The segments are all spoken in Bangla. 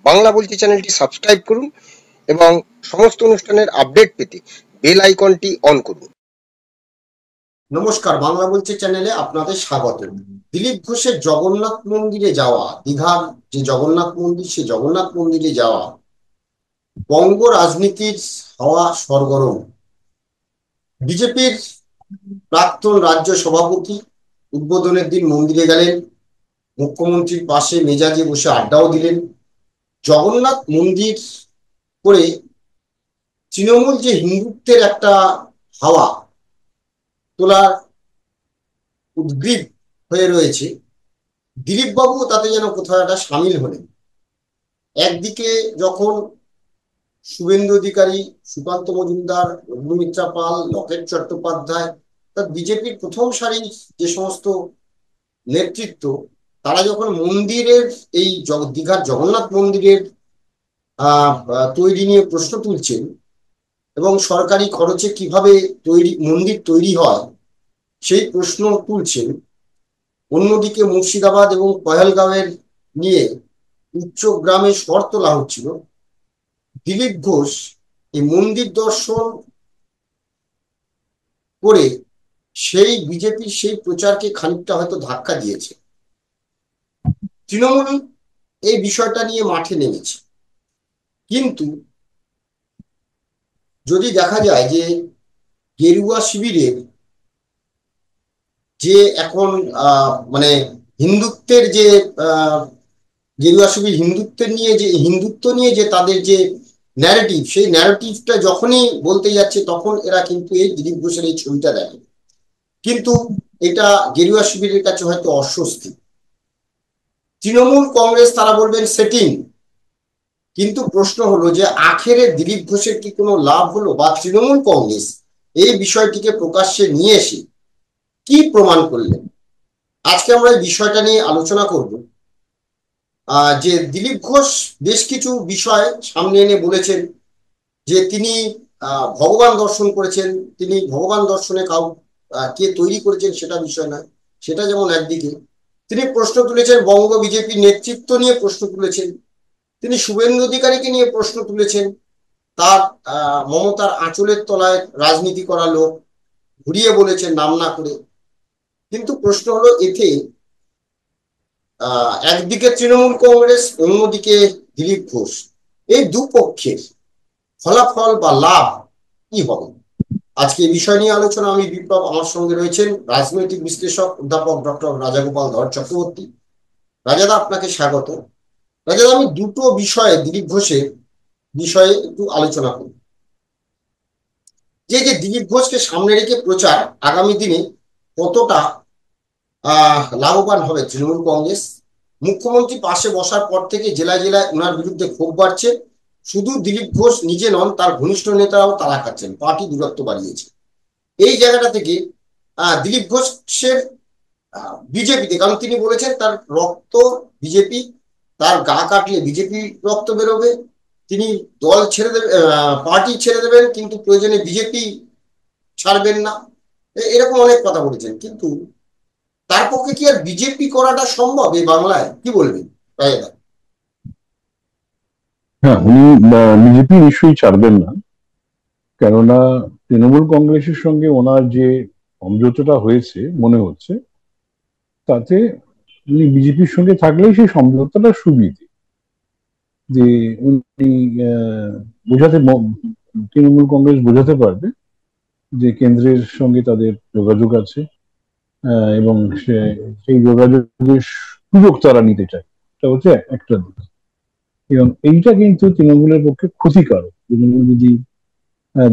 বাংলা বলছি চ্যানেলটি সাবস্ক্রাইব করুন এবং সমস্ত অনুষ্ঠানের আপডেট পেতে বেল আইকনটি অন করুন। নমস্কার, বাংলা বলছে চ্যানেলে আপনাদের স্বাগত। দিলীপ ঘোষের জগন্নাথ মন্দিরে যাওয়া, দীঘার যে জগন্নাথ মন্দির, সে জগন্নাথ মন্দিরে যাওয়া বঙ্গ রাজনীতির হাওয়া সরগরম। বিজেপির প্রাক্তন রাজ্য সভাপতি উদ্বোধনের দিন মন্দিরে গেলেন, মুখ্যমন্ত্রীর পাশে মেজাজে বসে আড্ডাও দিলেন। জগন্নাথ মন্দির করে তৃণমূল যে হিন্দুত্বের একটা হাওয়া তোলার উদ্গ্রীব হয়ে রয়েছে, দিলীপবাবু তাতে যেন কোথাও একটা সামিল হলেন। একদিকে যখন শুভেন্দু অধিকারী, সুকান্ত মজুমদার, অগ্নিমিত্রা পাল, লকেট চট্টোপাধ্যায়, তার বিজেপির প্রথম সারির যে সমস্ত নেতৃত্ব, তারা যখন মন্দিরের এই দীঘার জগন্নাথ মন্দিরের তৈরি নিয়ে প্রশ্ন তুলছেন এবং সরকারি খরচে কিভাবে মন্দির তৈরি হয় সেই প্রশ্ন তুলছেন, অন্যদিকে মুর্শিদাবাদ এবং পহেলগাঁওয়ের নিয়ে উচ্চগ্রামে স্বর তোলা হচ্ছিল। দিলীপ ঘোষ এই মন্দির দর্শন করে সেই বিজেপির সেই প্রচারকে খানিকটা হয়তো ধাক্কা দিয়েছে। তৃণমূল এই বিষয়টা নিয়ে মাঠে নেমেছে, কিন্তু যদি দেখা যায় যে গেরুয়া শিবিরের যে এখন মানে হিন্দুত্বের যে গেরুয়া শিবির হিন্দুত্ব নিয়ে যে তাদের যে ন্যারেটিভ, সেই ন্যারেটিভটা যখনই বলতে যাচ্ছে তখন এরা কিন্তু এই দিলীপ ঘোষের এই ছবিটা দেখে। কিন্তু এটা গেরুয়া শিবিরের কাছে হয়তো অস্বস্তি। তৃণমূল কংগ্রেস তারা বলবেন সেটিং, কিন্তু প্রশ্ন হলো যে আখেরে দিলীপ ঘোষের কি কোনো লাভ হলো, বা তৃণমূল কংগ্রেস এই বিষয়টিকে প্রকাশ্যে নিয়ে এসে কি প্রমাণ করলেন? আজকে আমরা এই বিষয়টা নিয়ে আলোচনা করব। যে দিলীপ ঘোষ বেশ কিছু বিষয় সামনে এনে বলেছেন যে তিনি ভগবান দর্শন করেছেন। তিনি ভগবান দর্শনে কে তৈরি করেছেন সেটা বিষয় নয়, সেটা যেমন একদিকে। তিনি প্রশ্ন তুলেছেন বঙ্গ বিজেপি নেতৃত্ব নিয়ে প্রশ্ন তুলেছেন, তিনি শুভেন্দু অধিকারীকে নিয়ে প্রশ্ন তুলেছেন, তার মমতার আঁচলের তলায় রাজনীতি করা লোক ঘুরিয়ে বলেছেন নাম না করে। কিন্তু প্রশ্ন হলো এতে একদিকে তৃণমূল কংগ্রেস, অন্যদিকে দিলীপ ঘোষ, এই দুপক্ষের ফলাফল বা লাভ কি হবে? আজকে এই বিষয় নিয়ে আলোচনা। আমি বিপ্লব, আমার সঙ্গে রয়েছেন রাজনৈতিক বিশ্লেষক অধ্যাপক ডক্টর রাজাগোপাল ধর চক্রবর্তী। রাজাদা, আপনাকে স্বাগত। রাজাদা, আমি দুটো বিষয়ে দিলীপ ঘোষের বিষয়ে একটু আলোচনা করি। যে দিলীপ ঘোষকে সামনে রেখে প্রচার আগামী দিনে কতটা লাভবান হবে তৃণমূল কংগ্রেস? মুখ্যমন্ত্রী পাশে বসার পর থেকে জেলায় জেলায় ওনার বিরুদ্ধে ক্ষোভ বাড়ছে। শুধু দিলীপ ঘোষ নিজে নন, তার ঘনিষ্ঠ নেতারাও তাড়া খাচ্ছেন, পার্টি দূরত্ব বাড়িয়েছে। এই জায়গাটা থেকে দিলীপ ঘোষের বিজেপিতে, কারণ তিনি বলেছেন তার রক্ত বিজেপি, তার গা কাটলে বিজেপি রক্ত বেরোবে, তিনি দল ছেড়ে দেবেন, পার্টি ছেড়ে দেবেন, কিন্তু প্রয়োজনে বিজেপি ছাড়বেন না, এরকম অনেক কথা বলেছেন। কিন্তু তার পক্ষে কি আর বিজেপি করাটা সম্ভব এই বাংলায়? কি বলবেন রায়দা? হ্যাঁ, উনি বিজেপি নিশ্চয়ই ছাড়বেন না, কেননা তৃণমূল কংগ্রেসের সঙ্গে ওনার যে সমঝোতাটা হয়েছে মনে হচ্ছে, তাতে উনি বিজেপির সঙ্গে থাকলেই সেই সমঝোতাটা সুবিধে যে উনি তৃণমূল কংগ্রেস বোঝাতে পারবে যে কেন্দ্রের সঙ্গে তাদের যোগাযোগ আছে, এবং সেই যোগাযোগের সুযোগ তারা নিতে চায়। এটা হচ্ছে একটা দিক, এবং এইটা কিন্তু তৃণমূলের পক্ষে ক্ষতিকারক। তৃণমূল যদি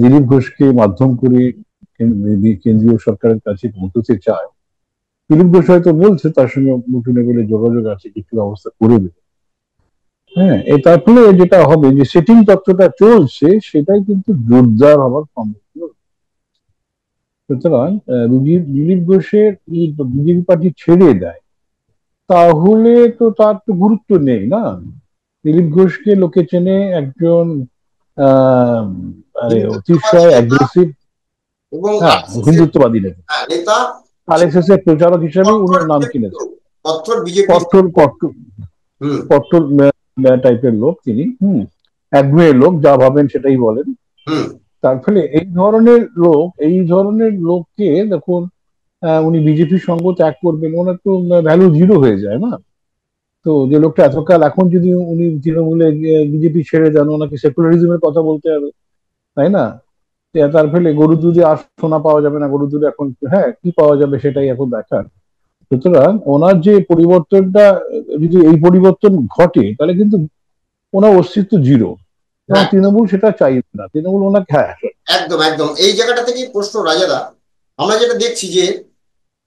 দিলীপ ঘোষকে মাধ্যম করে কেন্দ্রীয় সরকারের কাছে পৌঁছতে চায়, দিলীপ ঘোষ হয়তো বলছে তার সঙ্গে মুঠো বলে যোগাযোগ আছে, কিছু ব্যবস্থা করে দেবে। হ্যাঁ, তার ফলে যেটা হবে যে সেটিং তত্ত্বটা চলছে, সেটাই কিন্তু জোরদার হওয়ার সম্ভাবনা। সুতরাং দিলীপ ঘোষের বিজেপি পার্টি ছেড়ে দেয়, তাহলে তো তার তো গুরুত্ব নেই না। দিলীপ ঘোষকে লোকে চেনে একজন অতিশয় অ্যাগ্রেসিভ এবং হিন্দুত্ববাদী নেতা, RSS এর প্রচারক হিসেবে উনার নাম কিনেছে। কট্টর বিজেপি, কট্টর টাইপের লোক তিনি। একগুঁয়ে লোক, যা ভাবেন সেটাই বলেন। হুম। তার ফলে এই ধরনের লোককে দেখুন, উনি বিজেপির সঙ্গ ত্যাগ করবেন, ওনার তো ভ্যালু জিরো হয়ে যায় না। তো যে লোকটা এতকাল, এখন যদি উনি তৃণমূলে বিজেপি ছেড়ে দেন, ওনাকে সেকুলারিজমের কথা বলতে হবে, তাই না? তার ফলে গরুর দুধে আর সোনা পাওয়া যাবে না, গরুর দুধে এখন হ্যাঁ কি পাওয়া যাবে সেটাই এখন দেখার। সুতরাং ওনার যে পরিবর্তনটা, যদি এই পরিবর্তন ঘটে তাহলে কিন্তু ওনার অস্তিত্ব জিরো, এবং হ্যাঁ, তৃণমূল সেটা চাইবে না। তৃণমূল ওনাকে, হ্যাঁ একদম একদম এই জায়গাটা থেকেই প্রশ্ন রাজাদা। আমরা যেটা দেখছি যে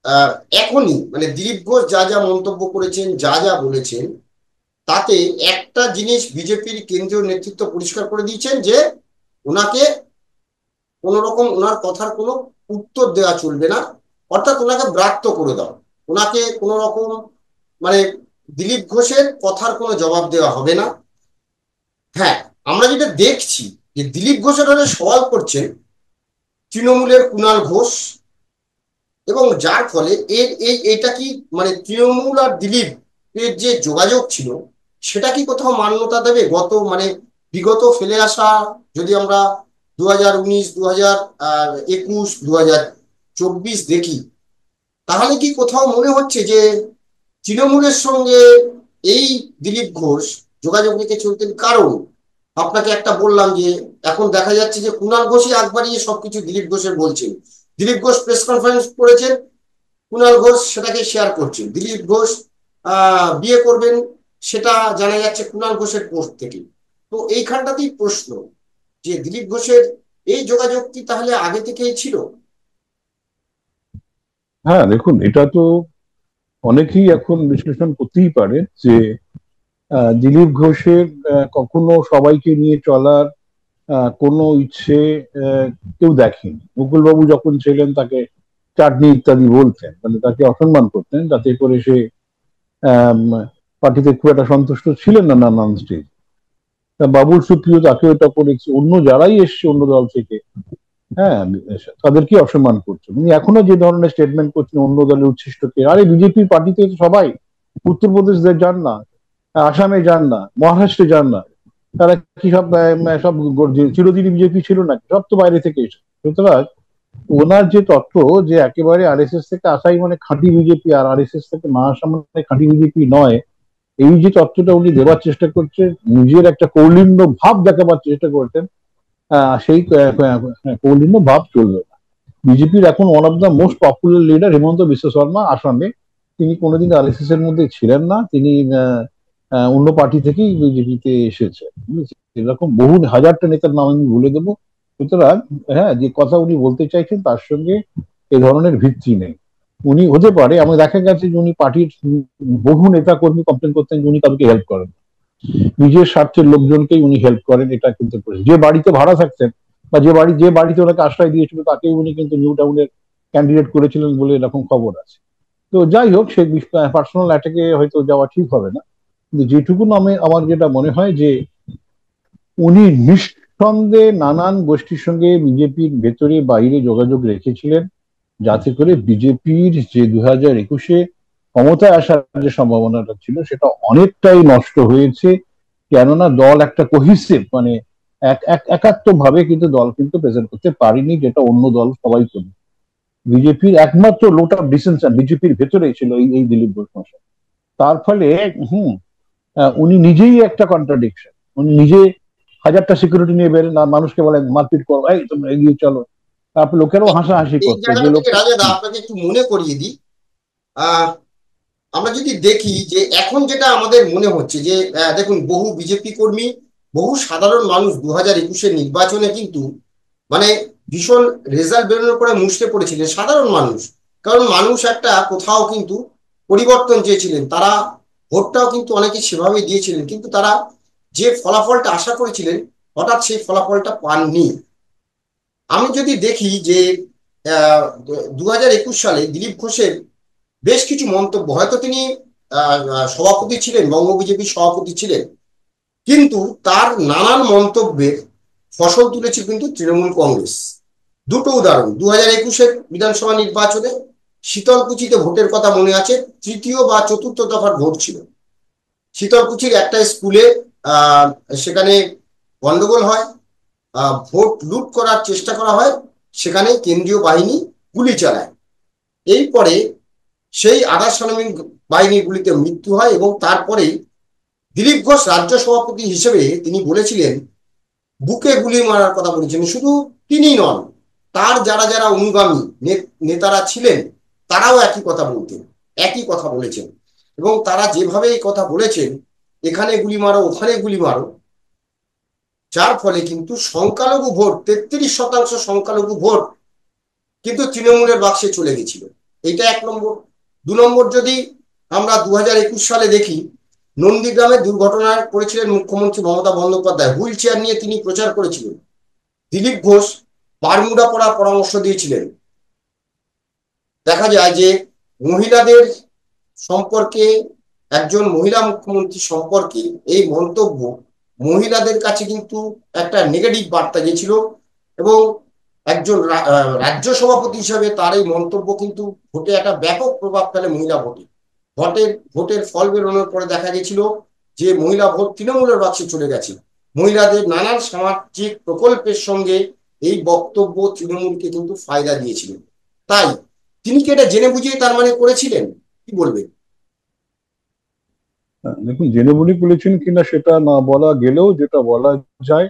আহ, এখনই মানে দিলীপ ঘোষ যা যা মন্তব্য করেছেন, যা যা বলেছেন, তাতে একটা জিনিস বিজেপির কেন্দ্রীয় নেতৃত্ব পরিষ্কার করে দিয়েছেন যে ওনাকে কোন রকম ওনার কথার কোনো উত্তর দেওয়া চলবে না, অর্থাৎ ওনাকে ব্রাত্য করে দাও, ওনাকে কোন রকম মানে দিলীপ ঘোষের কথার কোনো জবাব দেওয়া হবে না। হ্যাঁ, আমরা যেটা দেখছি যে দিলীপ ঘোষের হলে সওয়াল করছেন তৃণমূলের কুণাল ঘোষ, এবং যার ফলে এটা কি মানে তৃণমূল আর দিলীপ এর যে যোগাযোগ ছিল সেটা কি কোথাও মান্যতা দেবে? মানে বিগত ফেলে আসা, যদি আমরা 2019, 2021, 2024 দেখি, তাহলে কি কোথাও মনে হচ্ছে যে তৃণমূলের সঙ্গে এই দিলীপ ঘোষ যোগাযোগ রেখে চলতেন? কারণ আপনাকে একটা বললাম যে এখন দেখা যাচ্ছে যে কুণাল ঘোষই আগ বাড়িয়ে সবকিছু দিলীপ ঘোষের বলছেন। দিলীপ ঘোষ প্রেস কনফারেন্স করেছেন, কুণাল ঘোষ সেটাকে শেয়ার করছেন। দিলীপ ঘোষ বিয়ে করবেন, সেটা জানা যাচ্ছে কুণাল ঘোষের পোস্ট থেকে। তো এইখানটাতেই প্রশ্ন যে দিলীপ ঘোষের এই যোগাযোগ কি তাহলে আগে থেকেই ছিল? হ্যাঁ দেখুন, এটা তো অনেকেই এখন বিশ্লেষণ করতেই পারে যে দিলীপ ঘোষের কখনো সবাইকে নিয়ে চলার কোনো ইচ্ছে আহ, কেউ দেখেনি। মুকুলবাবু যখন ছিলেন তাকে চাটনি ইত্যাদি বলতেন, মানে তাকে অসম্মান করতেন, যাতে করে সে আম, পার্টিতে খুব একটা সন্তুষ্ট ছিলেন না নানান স্টেজ। তা বাবুল সুপ্রিয় তাকে ওটা করেছে, অন্য যারাই এসছে অন্য দল থেকে, হ্যাঁ, তাদেরকে অসম্মান করছেন। উনি এখনো যে ধরনের স্টেটমেন্ট করছেন অন্য দলের উচ্ছিষ্টকে, আরে বিজেপির পার্টিতে সবাই উত্তরপ্রদেশ যান না, আসামে যান না, মহারাষ্ট্রে যান না, তারা কি সব সব চিরদিনই বিজেপি ছিল না? সব তো বাইরে থেকে এসে। সুতরাং ওনার যে তত্ত্ব যে একেবারে আরএসএস থেকে আসাই মানে খাঁটি বিজেপি, আর আরএসএস থেকে না আসা মানে খাঁটি বিজেপি নয়, এই যে তত্ত্বটা উনি দেওয়ার চেষ্টা করছেন, নিজের একটা কৌলিন্য ভাব দেখাবার চেষ্টা করছেন, সেই কৌলিন্য ভাব চলবে না। বিজেপির এখন one of the most popular leader Himanta Biswa Sarma আসামে, তিনি কোনোদিন আরএসএস এর মধ্যে ছিলেন না, তিনি অন্য পার্টি থেকেই বিজেপিতে এসেছে। এরকম বহু হাজারটা নেতার নাম আমি ভুলে দেবো। সুতরাং হ্যাঁ, যে কথা উনি বলতে চাইছেন তার সঙ্গে এ ধরনের ভিত্তি নেই। উনি হতে পারে, আমার দেখা গেছে যে উনি পার্টির বহু নেতা কর্মী কমপ্লেন করতেন যে উনি কাউকে হেল্প করেন, নিজের স্বার্থের লোকজনকেই উনি হেল্প করেন, এটা কিন্তু যে বাড়িতে ভাড়া থাকতেন বা যে বাড়িতে ওনাকে আশ্রয় দিয়েছিল তাকেই উনি কিন্তু নিউ টাউনের ক্যান্ডিডেট করেছিলেন বলে এরকম খবর আছে। তো যাই হোক, সে পার্সোনাল অ্যাটাকে হয়তো যাওয়া ঠিক হবে না, কিন্তু যেটুকু আমার যেটা মনে হয় যে উনি নিঃসন্দেহে নানান গোষ্ঠীর সঙ্গে বিজেপির ভেতরে বাইরে যোগাযোগ রেখেছিলেন, যাতে করে বিজেপির যে 2021-এ ক্ষমতায় আসার যে সম্ভাবনাটা ছিল সেটা অনেকটাই নষ্ট হয়েছে। কেননা দল একটা কোহিসিভ, মানে একাত্ম ভাবে কিন্তু দল কিন্তু প্রেজেন্ট করতে পারেনি, যেটা অন্য দল সবাই করে। বিজেপির একমাত্র লোট অফ ডিসেনশন বিজেপির ভেতরেই ছিল এই দিলীপ ঘোষ মশাই। তার ফলে হুম উনি নিজেই একটা কন্ট্রাডিকশন। উনি নিজে হাজারটা সিকিউরিটি নিয়ে বেরেন আর মানুষকে বলেন মারপিট করো, এই তোমরা এগিয়ে চলো। তারপর লোকেরও হাসাহাসি এই করতো যে জায়গাটা থেকে লোকটা। রাজাদা আপনাকে একটু মনে করিয়ে দিই। আহ আমরা যদি দেখি যে এখন যেটা আমাদের মনে হচ্ছে যে দেখুন, বহু বিজেপি কর্মী, বহু সাধারণ মানুষ 2021-এর নির্বাচনে কিন্তু মানে ভীষণ রেজাল্ট বেরোনোর পরে মুষড়ে পড়েছিলেন সাধারণ মানুষ। কারণ মানুষ একটা কোথাও কিন্তু পরিবর্তন চেয়েছিলেন, তারা ভোটটাও কিন্তু অনেকে সেভাবেই দিয়েছিলেন, কিন্তু তারা যে ফলাফলটা আশা করেছিলেন হঠাৎ সেই ফলাফলটা পাননি। আমি যদি দেখি যে 2021 সালে দিলীপ ঘোষের বেশ কিছু মন্তব্য, হয়তো তিনি সভাপতি ছিলেন, বঙ্গ বিজেপির সভাপতি ছিলেন, কিন্তু তার নানান মন্তব্যের ফসল তুলেছে কিন্তু তৃণমূল কংগ্রেস। দুটো উদাহরণ, 2021-এর বিধানসভা নির্বাচনে শীতলকুচিতে ভোটের কথা মনে আছে, তৃতীয় বা চতুর্থ দফার ভোট ছিল, শীতলকুচির একটা স্কুলে সেখানে গন্ডগোল হয়, ভোট লুট করার চেষ্টা করা হয়, সেখানে কেন্দ্রীয় বাহিনী গুলি চালায়। এরপরে সেই আধা সামরিক বাহিনীর গুলিতে মৃত্যু হয় এবং তারপরেই দিলীপ ঘোষ রাজ্য সভাপতি হিসেবে তিনি বলেছিলেন, বুকে গুলি মারার কথা বলেছেন। শুধু তিনি নন, তার যারা যারা অনুগামী নেতারা ছিলেন তারাও একই কথা বলতেন, একই কথা বলেছেন। এবং তারা যেভাবে এই কথা বলেছেন, এখানে গুলি মারো ওখানে গুলি মারো, যার ফলে কিন্তু সংখ্যালঘু ভোট 33% সংখ্যালঘু ভোট কিন্তু তৃণমূলের বাক্সে চলে গেছিল। এটা 1 নম্বর। 2 নম্বর, যদি আমরা 2021 সালে দেখি, নন্দীগ্রামে দুর্ঘটনা করেছিলেন মুখ্যমন্ত্রী মমতা বন্দ্যোপাধ্যায়, হুইল চেয়ার নিয়ে তিনি প্রচার করেছিলেন। দিলীপ ঘোষ বারমুডা পরার পরামর্শ দিয়েছিলেন। দেখা যায় যে মহিলাদের সম্পর্কে, একজন মহিলা মুখ্যমন্ত্রী সম্পর্কে এই মন্তব্য মহিলাদের কাছে কিন্তু একটা নেগেটিভ বার্তা গিয়েছিল এবং একজন রাজ্য সভাপতি হিসাবে তার এই মন্তব্য কিন্তু ভোটে একটা ব্যাপক প্রভাব ফেলে মহিলা ভোটে। ভোটের ফল বেরোনোর পরে দেখা গেছিল যে মহিলা ভোট তৃণমূলের বাক্সে চলে গেছে। মহিলাদের নানান সামাজিক প্রকল্পের সঙ্গে এই বক্তব্য তৃণমূলকে কিন্তু ফায়দা দিয়েছিলেন। তাই তিনি কি এটা জেনে বুঝিয়ে তার মানে করেছিলেন, কি বলবেন? দেখুন, জেনে বুঝে বলেছেন কিনা সেটা না বলা গেলেও যেটা বলা যায়,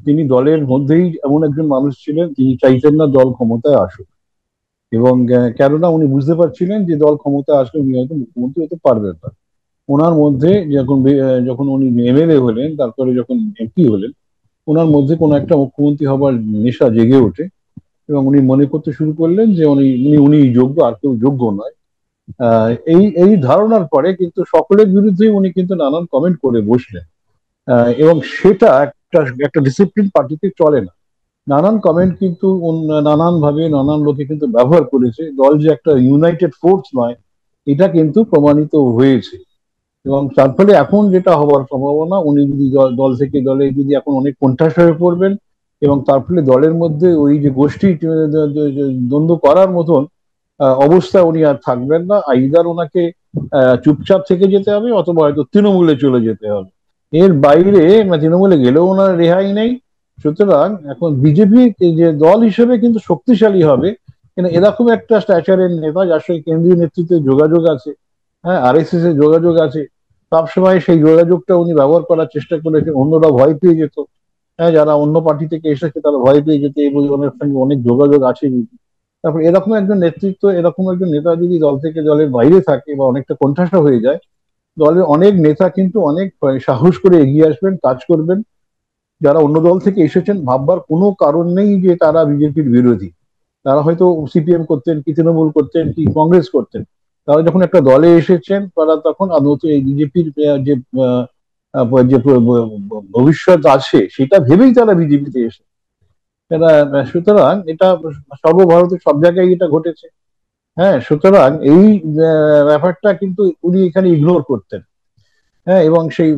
তিনি দলের মধ্যেই এমন একজন মানুষ ছিলেন, তিনি চাইতেন না দল ক্ষমতায় আসুক। এবং কেননা উনি বুঝতে পারছিলেন যে দল ক্ষমতায় আসলে উনি হয়তো মুখ্যমন্ত্রী হতে পারবেন না। ওনার মধ্যে যখন উনি এমএলএ হলেন, তারপরে যখন এমপি হলেন, ওনার মধ্যে কোনো একটা মুখ্যমন্ত্রী হবার নেশা জেগে ওঠে এবং উনি মনে করতে শুরু করলেন যে উনি উনি উনি যোগ্য, আর কেউ যোগ্য নয়। এই এই ধারণার পরে কিন্তু সকলের বিরুদ্ধেই উনি কিন্তু নানান কমেন্ট করে বসলেন। এবং সেটা একটা একটা ডিসিপ্লিন পার্টিতে চলে না। নানান কমেন্ট কিন্তু নানান ভাবে নানান লোকে কিন্তু ব্যবহার করেছে। দল যে একটা ইউনাইটেড ফোর্স নয়, এটা কিন্তু প্রমাণিত হয়েছে। এবং তার ফলে এখন যেটা হওয়ার সম্ভাবনা, উনি যদি দল থেকে দলে যদি এখন অনেক কোণঠাসা হয়ে পড়বেন এবং তার ফলে দলের মধ্যে ওই যে গোষ্ঠী দ্বন্দ্ব করার মতন অবস্থা উনি আর থাকবেন না। আইদার ওনাকে চুপচাপ থেকে যেতে হবে অথবা হয়তো তৃণমূলে চলে যেতে হবে। এর বাইরে তৃণমূলে গেলেও ওনার রেহাই নেই। সুতরাং এখন বিজেপি যে দল হিসেবে কিন্তু শক্তিশালী হবে, কিন্তু এরকম একটা স্ট্যাচারের নেতা যার সঙ্গে কেন্দ্রীয় নেতৃত্বে যোগাযোগ আছে, হ্যাঁ, আরএসএস এর যোগাযোগ আছে, সবসময় সেই যোগাযোগটা উনি ব্যবহার করার চেষ্টা করেছেন। অন্যরা ভয় পেয়ে যেত, হ্যাঁ, যারা অন্য পার্টি থেকে এসেছে তারা ভয় পেয়ে যেত এই ওনার সঙ্গে অনেক যোগাযোগ আছে। তারপর এরকম একজন নেতৃত্ব, এরকম একজন নেতা যদি দল থেকে দলের বাইরে থাকে বা অনেকটা কোণঠাসা হয়ে যায়, দলের অনেক নেতা কিন্তু অনেক সাহস করে এগিয়ে আসবেন, কাজ করবেন। যারা অন্য দল থেকে এসেছেন ভাববার কোনো কারণ নেই যে তারা বিজেপির বিরোধী। তারা হয়তো সিপিএম করতেন, কি তৃণমূল করতেন, কি কংগ্রেস করতেন। তারা যখন একটা দলে এসেছেন, তারা তখন আদৌ এই বিজেপির যে যে ভবিষ্যৎ আছে সেটা ভেবেই তারা বিজেপিতে এসে তারা। সুতরাং এটা সর্বভারতে সব জায়গায় এটা ঘটেছে। হ্যাঁ, সুতরাং এই ব্যাপারটা কিন্তু উনি এখানে ইগনোর করতেন। হ্যাঁ, এবং সেই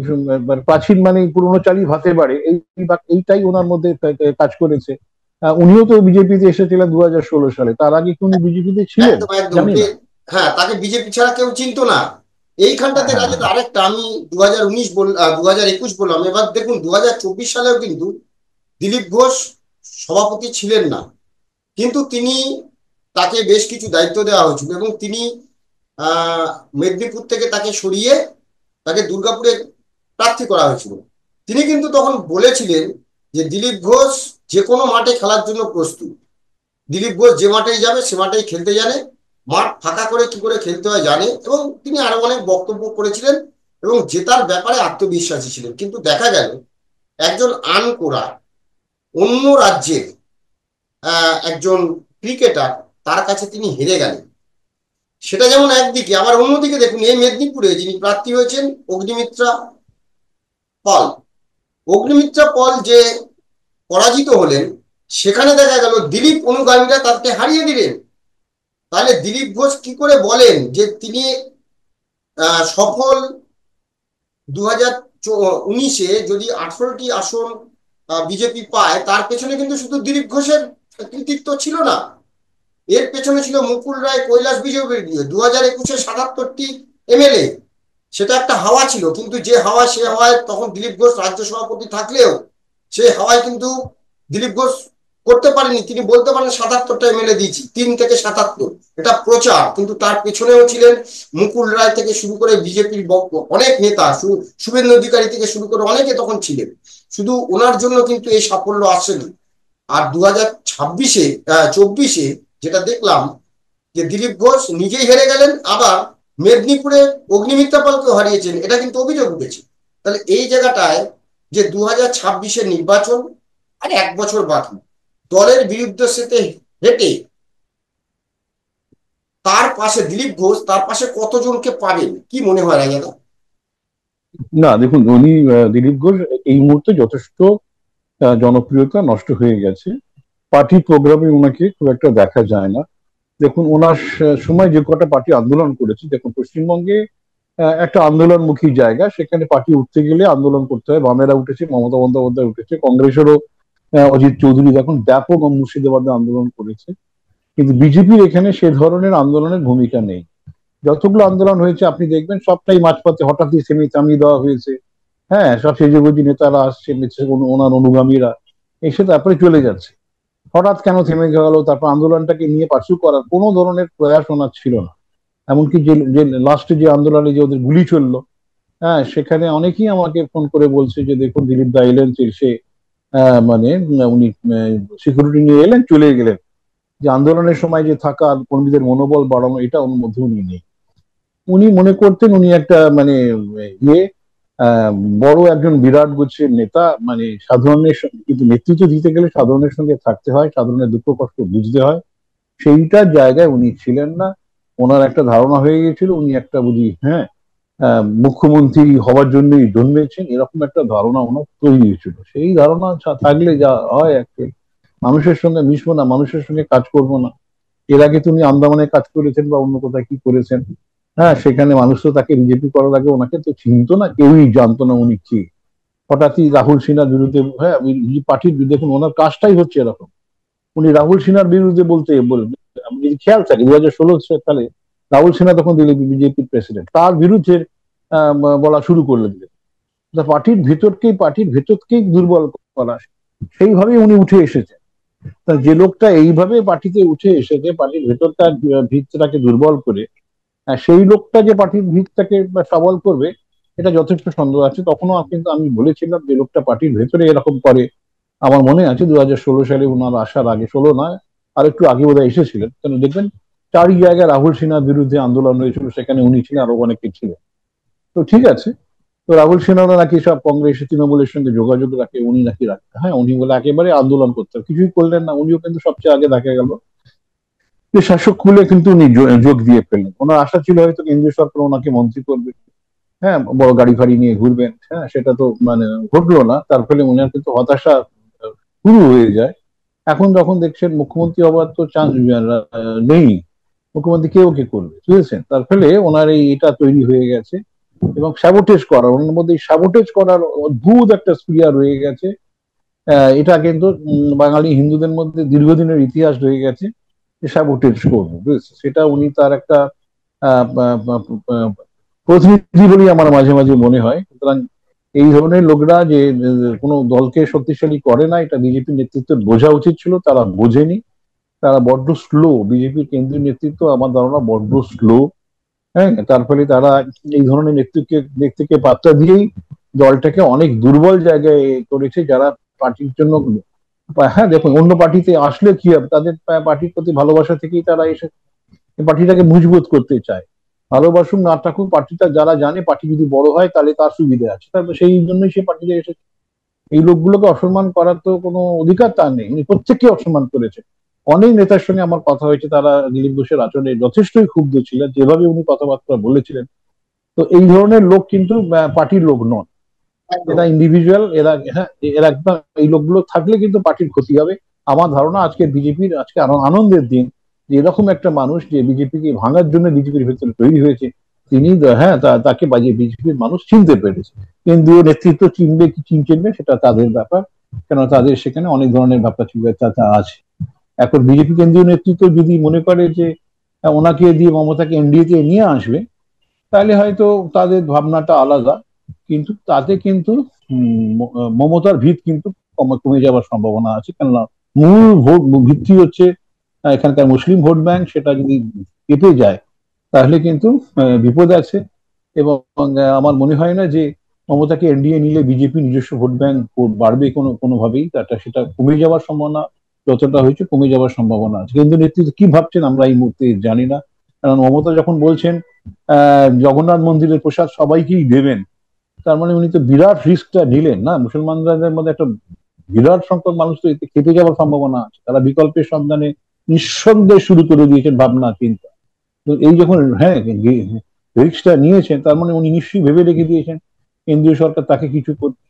প্রাচীন মানে পুরোনো চালই ভাতে বাড়ে, এইটাই ওনার মধ্যে কাজ করেছে। উনিও তো বিজেপিতে এসেছিলেন 2016 সালে। তার আগে কি উনি বিজেপিতে ছিলেন একদম একদম। জানি না। হ্যাঁ, তাকে বিজেপি ছাড়া কেউ চিনতো না। এইখানটাতে হ্যাঁ, রাজের আরেকটা, আমি 2021 বললাম, এবার দেখুন 2024 সালেও কিন্তু দিলীপ ঘোষ সভাপতি ছিলেন না, কিন্তু তিনি, তাকে বেশ কিছু দায়িত্ব দেওয়া হয়েছিল এবং তিনি মেদিনীপুর থেকে তাকে সরিয়ে তাকে দুর্গাপুরে প্রার্থী করা হয়েছিল। তিনি কিন্তু তখন বলেছিলেন যে দিলীপ ঘোষ যে কোনো মাঠে খেলার জন্য প্রস্তুত। দিলীপ ঘোষ যে মাঠেই যাবে সে মাঠেই খেলতে জানে, মাঠ ফাঁকা করে কি করে খেলতে হয় জানে, এবং তিনি আরো অনেক বক্তব্য করেছিলেন এবং জেতার ব্যাপারে আত্মবিশ্বাসী ছিলেন। কিন্তু দেখা গেল একজন আনকোড়া অন্য রাজ্যের একজন ক্রিকেটার, তার কাছে তিনি হেরে গেলেন। সেটা যেমন একদিকে, আবার অন্যদিকে দেখুন এই মেদিনীপুরে যিনি প্রার্থী হয়েছেন অগ্নিমিত্রা পাল, অগ্নিমিত্রা পাল যে পরাজিত হলেন, সেখানে দেখা গেল দিলীপ অনুগামীরা তাকে হারিয়ে দিলেন। তাহলে দিলীপ ঘোষ কি করে বলেন যে তিনি সফল? 2019-এ যদি 18টি আসন বিজেপি পায়, তার পেছনে কিন্তু শুধু দিলীপ ঘোষের কৃতিত্ব ছিল না, এর পেছনে ছিল মুকুল রায়, কৈলাস বিজয়বর্গীয়, 2021-এ 77টি এমএলএ, সেটা একটা হাওয়া ছিল, কিন্তু যে হাওয়া, সে হাওয়ায় তখন দিলীপ ঘোষ রাজ্য সভাপতি থাকলেও সেই হাওয়ায় কিন্তু দিলীপ ঘোষ করতে পারেনি। তিনি বলতে পারেন ৭৭টা এমএলএ দিয়েছি, ৩ থেকে ৭৭, এটা প্রচার। কিন্তু তার পেছনেও ছিলেন মুকুল রায় থেকে শুরু করে বিজেপির অনেক নেতা, শুভেন্দু অধিকারী থেকে শুরু করে অনেকে তখন ছিলেন। শুধু ওনার জন্য কিন্তু এই সাফল্য আসেনি। আর 2024-এ যেটা দেখলাম, যে দিলীপ ঘোষ নিজেই হেরে গেলেন, আবার মেদিনীপুরে অগ্নিমিত্রা পালকেও হারিয়েছেন, এটা কিন্তু অভিযোগ উঠেছে। তাহলে এই জায়গাটায় যে 2026-এর নির্বাচন আর 1 বছর বাকি, দলের বিরুদ্ধে সাথে হেঁটে তার পাশে দিলীপ ঘোষ, তার পাশে কতজনকে পাবেন কি মনে হয় রাজাদা? না দেখুন, উনি দিলীপ ঘোষ এই মুহূর্তে যথেষ্ট জনপ্রিয়তা নষ্ট হয়ে গেছে। পার্টি প্রোগ্রামে ওনাকে খুব একটা দেখা যায় না। দেখুন, ওনার সময় যে কটা পার্টি আন্দোলন করেছে, দেখুন পশ্চিমবঙ্গে একটা আন্দোলনমুখী জায়গা, সেখানে পার্টি উঠতে গেলে আন্দোলন করতে হয়। বামেরা উঠেছে, মমতা বন্দ্যোপাধ্যায় উঠেছে, কংগ্রেসেরও অজিত চৌধুরী দেখুন ব্যাপক মুর্শিদাবাদে আন্দোলন করেছে। কিন্তু বিজেপির এখানে সে ধরনের আন্দোলনের ভূমিকা নেই। যতগুলো আন্দোলন হয়েছে আপনি দেখবেন সবটাই মাঝপথে হঠাৎই থেমে থামিয়ে দেওয়া হয়েছে। হ্যাঁ, সব সেজেগুজি নেতারা আসছে, ওনার অনুগামীরা এসে তারপরে চলে যাচ্ছে। হঠাৎ কেন থেমে গেল, তারপর আন্দোলনটাকে নিয়ে পার্সু করার কোনো ধরনের প্রয়াস ওনার ছিল না। এমনকি যে লাস্টে যে আন্দোলনে যে ওদের গুলি চললো, হ্যাঁ, সেখানে অনেকেই আমাকে ফোন করে বলছে যে দেখুন দিলীপ দা এলেন, সে মানে উনি সিকিউরিটি নিয়ে এলেন, চলে গেলেন। যে আন্দোলনের সময় যে থাকা কর্মীদের মনোবল বাড়ানো, এটা ওর মধ্যে উনি নেই। উনি মনে করতেন উনি একটা মানে ইয়ে বড় একজন বিরাট গুচ্ছের নেতা, মানে সাধারণের কিন্তু নেতৃত্ব দিতে গেলে সাধারণের সঙ্গে থাকতে হয়, সাধারণের দুঃখ কষ্ট বুঝতে হয়। সেইটার জায়গায় উনি ছিলেন না। ওনার একটা ধারণা হয়ে গেছিল উনি একটা বুঝি হ্যাঁ মুখ্যমন্ত্রী হওয়ার জন্যই জন্মেছেন, এরকম একটা ধারণা ওনার তৈরি হয়েছিল। সেই ধারণা থাকলে যা হয়, একটা মানুষের সঙ্গে মিশবো না, মানুষের সঙ্গে কাজ করব না। এর আগে তুমি আন্দামানে কাজ করেছেন বা অন্য কোথায় কি করেছেন, হ্যাঁ, সেখানে মানুষ তো তাকে বিজেপি করার আগে ওনাকে তো চিনতো না, কেউই জানতো না উনি কি। হঠাৎই রাহুল সিনহার বিরুদ্ধে, হ্যাঁ, পার্টির বিরুদ্ধে, দেখুন ওনার কাজটাই হচ্ছে এরকম। উনি রাহুল সিনহার বিরুদ্ধে বলবেন, আমি যদি খেয়াল থাকে 2016 সালে রাহুল সিনহা তখন দিল্লি বিজেপির প্রেসিডেন্ট, তার বিরুদ্ধে বলা শুরু করলেন। পার্টির ভেতরকেই দুর্বল করা, সেইভাবে উনি উঠে এসেছেন। যে লোকটা এইভাবে পার্টিতে উঠে এসেছে, পার্টির ভেতরটা ভিতটাকে দুর্বল করে, সেই লোকটা যে পার্টির ভিতটাকে সবল করবে, এটা যথেষ্ট সন্দেহ আছে। তখনও কিন্তু আমি বলেছিলাম যে লোকটা পার্টির ভেতরে এরকম করে। আমার মনে আছে 2016 সালে উনার আসার আগে, 16 নয় আর একটু আগে বোধহয় এসেছিলেন, কেন দেখবেন 4 জায়গায় রাহুল সিনহার বিরুদ্ধে আন্দোলন হয়েছিল, সেখানে উনি ছিলেন, আরো অনেকে ছিলেন। তো ঠিক আছে, তো রাহুল সিনহারা নাকি সব কংগ্রেস তৃণমূলের সঙ্গে যোগাযোগ রাখে, উনি নাকি রাখতে, হ্যাঁ, উনি বলে একেবারে আন্দোলন করতে, কিছুই করলেন না। উনিও কিন্তু সবচেয়ে আগে দেখা গেল যে শাসক কুলে কিন্তু উনি যোগ দিয়ে ফেললেন। ওনার আশা ছিল হয়তো কেন্দ্রীয় সরকার ওনাকে মন্ত্রী করবে, হ্যাঁ, বড় গাড়ি ফাড়ি নিয়ে ঘুরবেন, হ্যাঁ, সেটা তো মানে ঘটলো না। তার ফলে উনার কিন্তু হতাশা শুরু হয়ে যায়। এখন যখন দেখছেন মুখ্যমন্ত্রী হবার তো চান্স নেই, মুখ্যমন্ত্রী কেউ কে করবে, বুঝেছেন? তার ফলে ওনার এটা তৈরি হয়ে গেছে। এবং স্যাবোটেজ করার, ওনার মধ্যে স্যাবোটেজ করার অদ্ভুত একটা স্প্রিয়া রয়ে গেছে। এটা কিন্তু বাঙালি হিন্দুদের মধ্যে দীর্ঘদিনের ইতিহাস রয়ে গেছে, স্যাবোটেজ করবো, বুঝেছে? সেটা উনি তার একটা প্রতিনিধি বলেই আমার মাঝে মাঝে মনে হয়। সুতরাং এই ধরনের লোকরা যে কোনো দলকে শক্তিশালী করে না, এটা বিজেপি নেতৃত্বের বোঝা উচিত ছিল, তারা বোঝেনি। তারা বড্ড স্লো, বিজেপির কেন্দ্রীয় নেতৃত্ব আমার ধারণা বড্ড স্লো। হ্যাঁ, তার ফলে তারা এই ধরনের নেতৃত্বকে পাত্তা দিয়েই দলটাকে অনেক দুর্বল জায়গায় করেছে, যারা পার্টির জন্য, হ্যাঁ দেখুন, অন্য পার্টিতে আসলে কি হবে, তাদের পার্টির প্রতি ভালোবাসা থেকেই তারা এসে পার্টিটাকে মজবুত করতে চায়। ভালোবাসুক না থাকুক, পার্টিটা যারা জানে পার্টি যদি বড় হয় তাহলে তার সুবিধা আছে, তারপর সেই জন্যই সে পার্টিতে এসেছে। এই লোকগুলোকে অসম্মান করার তো কোনো অধিকার তার নেই, উনি প্রত্যেককে অসম্মান করেছে। অনেক নেতার সঙ্গে আমার কথা হয়েছে, তারা দিলীপ ঘোষের আচরণে যথেষ্টই ক্ষুব্ধ ছিলেন, যেভাবে উনি কথাবার্তা বলেছিলেন। তো এই ধরনের লোক কিন্তু পার্টির লোক নন, এরা ইন্ডিভিজুয়াল, এরা, হ্যাঁ, এরা একদম, এই লোকগুলো থাকলে কিন্তু পার্টির ক্ষতি হবে। আমার ধারণা আজকে বিজেপির আজকে আরো আনন্দের দিন, যে এরকম একটা মানুষ যে বিজেপিকে ভাঙার জন্য বিজেপির ভেতরে তৈরি হয়েছে, তিনি, হ্যাঁ, তাকে বিজেপির মানুষ চিনতে পেরেছে। কেন্দ্রীয় নেতৃত্ব চিনবে কি চিনবে সেটা তাদের ব্যাপার, কেন তাদের সেখানে অনেক ধরনের ব্যাপার আছে। এখন বিজেপি কেন্দ্রীয় নেতৃত্ব যদি মনে করে যে ওনাকে দিয়ে মমতাকে এনডিএ তে নিয়ে আসবে, তাহলে হয়তো তাদের ভাবনাটা আলাদা, কিন্তু তাতে কিন্তু মমতার ভিত কিন্তু কমে যাওয়ার সম্ভাবনা আছে। কেননা মূল ভোট ভিত্তি হচ্ছে এখানকার মুসলিম ভোট ব্যাংক, সেটা যদি কেটে যায় তাহলে কিন্তু বিপদ আছে। এবং আমার মনে হয় না যে মমতাকে এনডিএ নিলে বিজেপি নিজস্ব ভোট ব্যাংক বাড়বে কোনোভাবেই। সেটা কমে যাওয়ার সম্ভাবনা, যতটা হয়েছে কমে যাওয়ার সম্ভাবনা আছে। কেন্দ্রীয় নেতৃত্ব কি ভাবছেন আমরা এই মুহূর্তে জানি না। কারণ মমতা যখন বলছেন জগন্নাথ মন্দিরের প্রসাদ সবাইকেই দেবেন, তার মানে উনি তো বিরাট রিস্কটা নিলেন না। মুসলমানদের মধ্যে একটা বিরাট সংখ্যক মানুষ তো এতে খেপে যাওয়ার সম্ভাবনা আছে। তারা বিকল্পের সন্ধানে নিঃসন্দেহে শুরু করে দিয়েছেন ভাবনা চিন্তা। তো এই যখন রিস্কটা নিয়েছেন, তার মানে উনি নিশ্চয়ই ভেবে রেখে দিয়েছেন কেন্দ্রীয় সরকার তাকে কিছু করবে।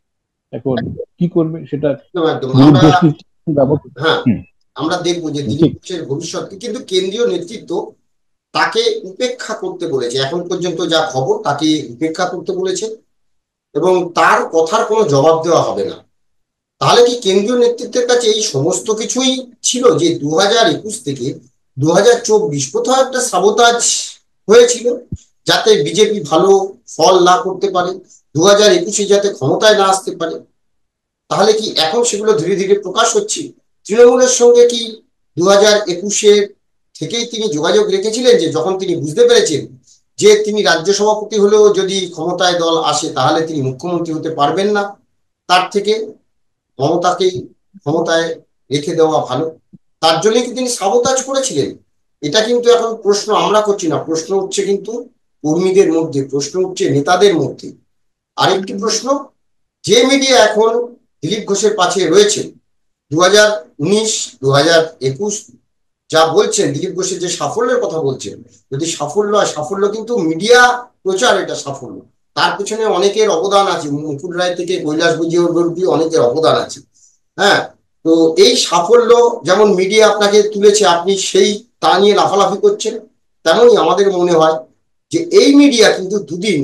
এখন কি করবে সেটা একদম একদম দিলীপ আমরা, ঘোষকে ব্যবস্থা। হ্যাঁ, আমরা দেখবো যে দিলীপ ঠিক। ঘোষের ভবিষ্যৎকে, কিন্তু কেন্দ্রীয় নেতৃত্ব তাকে উপেক্ষা করতে বলেছে। এখন পর্যন্ত যা খবর, তাকে উপেক্ষা করতে বলেছে এবং তার কথার কোনো জবাব দেওয়া হবে না। তাহলে কি কেন্দ্রীয় নেতৃত্বের কাছে এই সমস্ত কিছুই ছিল, যে 2021 থেকে 2024 কোথাও একটা সাবোতাজ হয়েছিল, যাতে বিজেপি ভালো ফল না করতে পারে, 2021 যাতে ক্ষমতায় না আসতে পারে? তাহলে কি এখন সেগুলো ধীরে ধীরে প্রকাশ হচ্ছে? তৃণমূলের সঙ্গে কি 2021 থেকেই তিনি যোগাযোগ রেখেছিলেন, যে যখন তিনি বুঝতে পেরেছেন যে তিনি রাজ্য সভাপতি হলেও যদি ক্ষমতায় দল আসে তাহলে তিনি মুখ্যমন্ত্রী হতে পারবেন না, তার থেকে মমতাকেই ক্ষমতায় রেখে দেওয়া ভালো, তার জন্য কি তিনি সাবোতাজ করেছিলেন? এটা কিন্তু এখন প্রশ্ন আমরা করছি না, প্রশ্ন উঠছে কিন্তু কর্মীদের মধ্যে, প্রশ্ন উঠছে নেতাদের মধ্যে। আরেকটি প্রশ্ন, যে মিডিয়া এখন দিলীপ ঘোষের পাশে রয়েছে, 2019 2021 যা বলছেন, দিলীপ ঘোষের যে সাফল্যের কথা বলছেন, যদি সাফল্য হয়, সাফল্য কিন্তু মিডিয়া প্রচার, এটা সাফল্য। তার পেছনে অনেকের অবদান আছে, মুকুল রায় থেকে কৈলাস বিজয়বর্গী, অনেকের অবদান আছে। হ্যাঁ, তো এই সাফল্য যেমন মিডিয়া আপনাকে তুলেছে, আপনি সেই তা নিয়ে লাফালাফি করছেন, তেমনই আমাদের মনে হয় যে এই মিডিয়া কিন্তু দুদিন,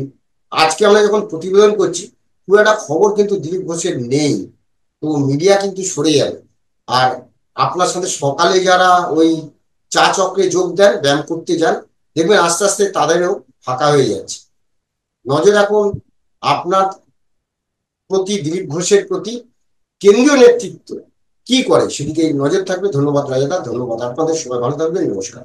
আজকে আমরা যখন প্রতিবেদন করছি, খুব একটা খবর কিন্তু দিলীপ ঘোষের নেই, তো মিডিয়া কিন্তু সরে যাবে। আর আপনার সাথে সকালে যারা ওই চা চক্রে যোগ দেন, ব্যায়াম করতে যান, দেখবেন আস্তে আস্তে তাদেরও ফাঁকা হয়ে যাচ্ছে। নজর রাখুন আপনার প্রতি, দিলীপ ঘোষের প্রতি কেন্দ্রীয় নেতৃত্ব কি করে সেদিকে নজর থাকবে। ধন্যবাদ রাজাদা, ধন্যবাদ আপনাদের, সবাই ভালো থাকবেন, নমস্কার।